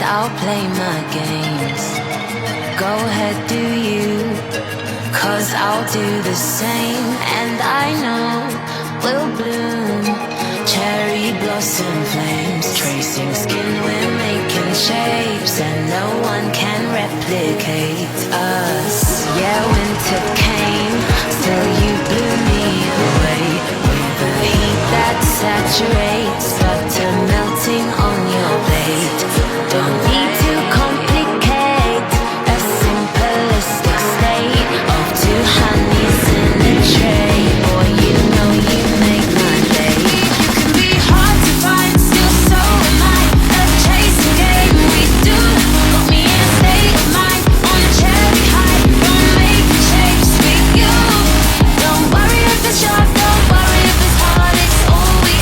I'll play my games. Go ahead, do you, 'cause I'll do the same. And I know we'll bloom, cherry blossom flames. Tracing skin, we're making shapes, and no one can replicate us. Yeah, winter came, still you blew me away with a heat that saturates, butter melting on your plate. Don't need to complicate a simplistic state of two honeys in a tray. Boy, you know you make my day. You can be hard to find, still so am I. A chasing game we do, got me in a state of mind, on a cherry high. Don't make shapes with you. Don't worry if it's sharp, don't worry if it's hard. It's all we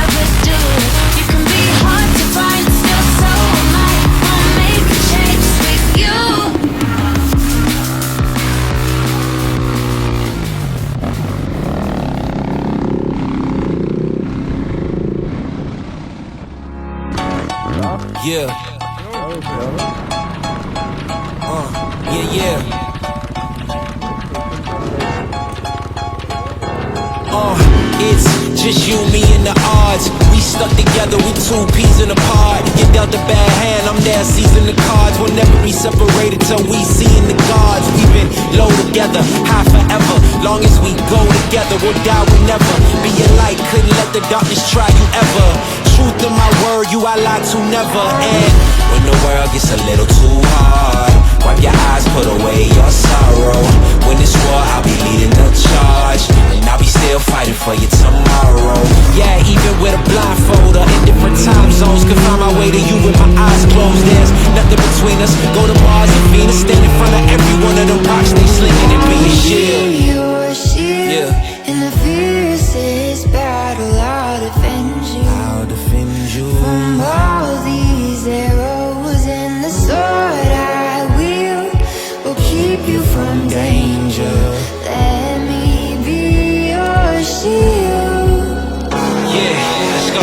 ever do. You can be hard to find, still so am I. I'm making shapes with you. Yeah. Yeah. It's just you, me, and the odds. We stuck together with two peas in a pod. You dealt a bad hand, I'm there seizing the cards. We'll never be separated till we see in the gods. We've been low together, high forever. Long as we go together, we'll die, we'll never be alike. Couldn't let the darkness try you ever. Truth to my word, you I lie to never. And when the world gets a little too hard, wipe your eyes, put away your sorrow. When it's war, I'll be leading the charge, and I'll be still fighting for you tomorrow. Yeah, even with a blindfold or in different time zones, could find my way to you with my eyes closed. There's nothing between us. Go to Mars and Venus, stand in front of every one of the rocks they slinging and be a shield. Your shield, yeah. In the fiercest battle, I'll defend you. I'll defend you from all these arrows, and the sword I will keep you from danger. Let me be your shield. Yeah, let's go.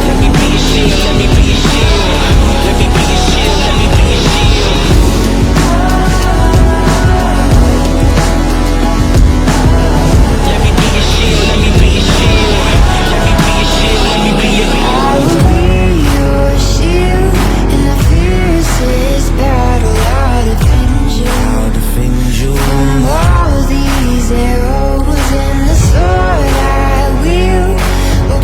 Let me be your shield, let me be your shield. Let me be your shield, let me be your shield. Let me be your shield, let me be your shield. Let me be your shield, let me be your shield. I will be your shield in the fiercest battle. I'll defend you. I'll defend you from all these arrows, and the sword I will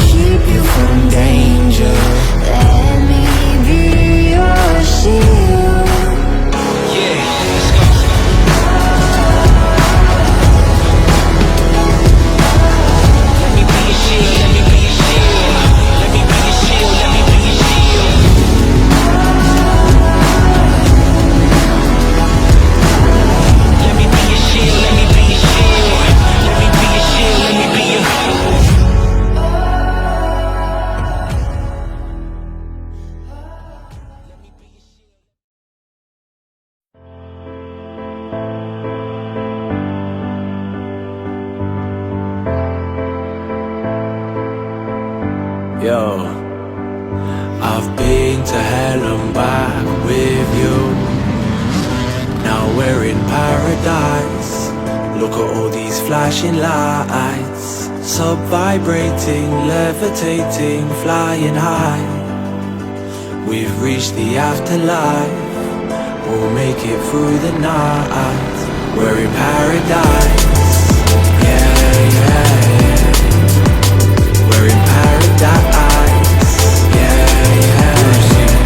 keep you from danger. Let me be your shield. Yeah, let's go. Let me be your shield, let me be your shield. Let me be your shield, let me be your shield. Let me be your shield, let me be your shield. Let me be your shield, let me be your Yo, I've been to hell and back with you. Now we're in paradise. Look at all these flashing lights, sub-vibrating, levitating, flying high. We've reached the afterlife. We'll make it through the night. We're in paradise. Yeah, yeah. We're in paradise, yeah, yeah.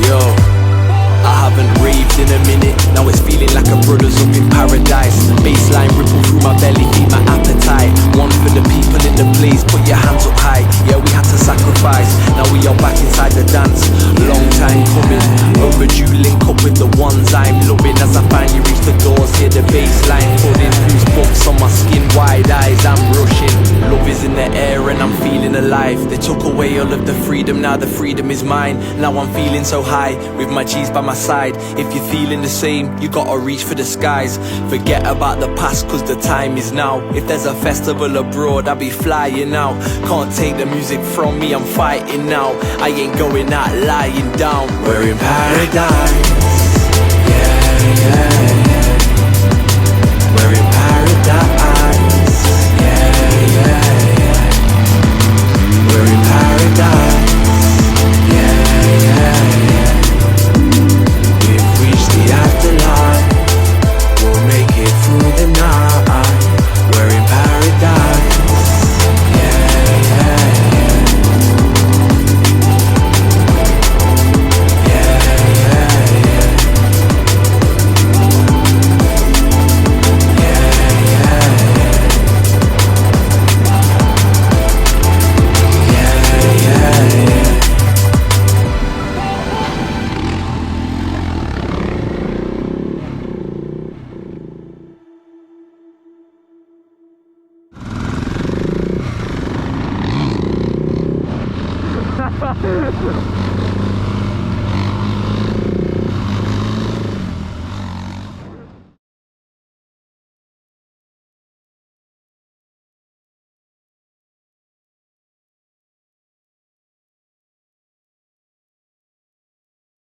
Yo, I haven't raved in a minute. Now it's feeling like a brother's up in paradise. Baseline ripple through my belly, feed my appetite. One for the people in the place, put your hands up high. Yeah, we had to sacrifice, now we are back inside the dance. Long time time coming. Overdue, link up with the ones I'm loving. As I finally reach the doors, hear the bass line thudding. Goosebumps on my skin, wide eyes, I'm rushing. Love is in the air and I'm feeling alive. They took away all of the freedom, now the freedom is mine. Now I'm feeling so high, with my G's by my side. If you're feeling the same, you gotta reach for the skies. Forget about the past, cause the time is now. If there's a festival abroad, I'll be flying out. Can't take the music from me, I'm fighting now. I ain't going out lying down. We're in paradise. Yeah, yeah, yeah. We're in paradise. Yeah, yeah, yeah. We're in paradise. Yeah, yeah, yeah. We've reached the afterlife. We'll make it through the night. We're in paradise. Yeah, yeah, yeah. Ha ha ha!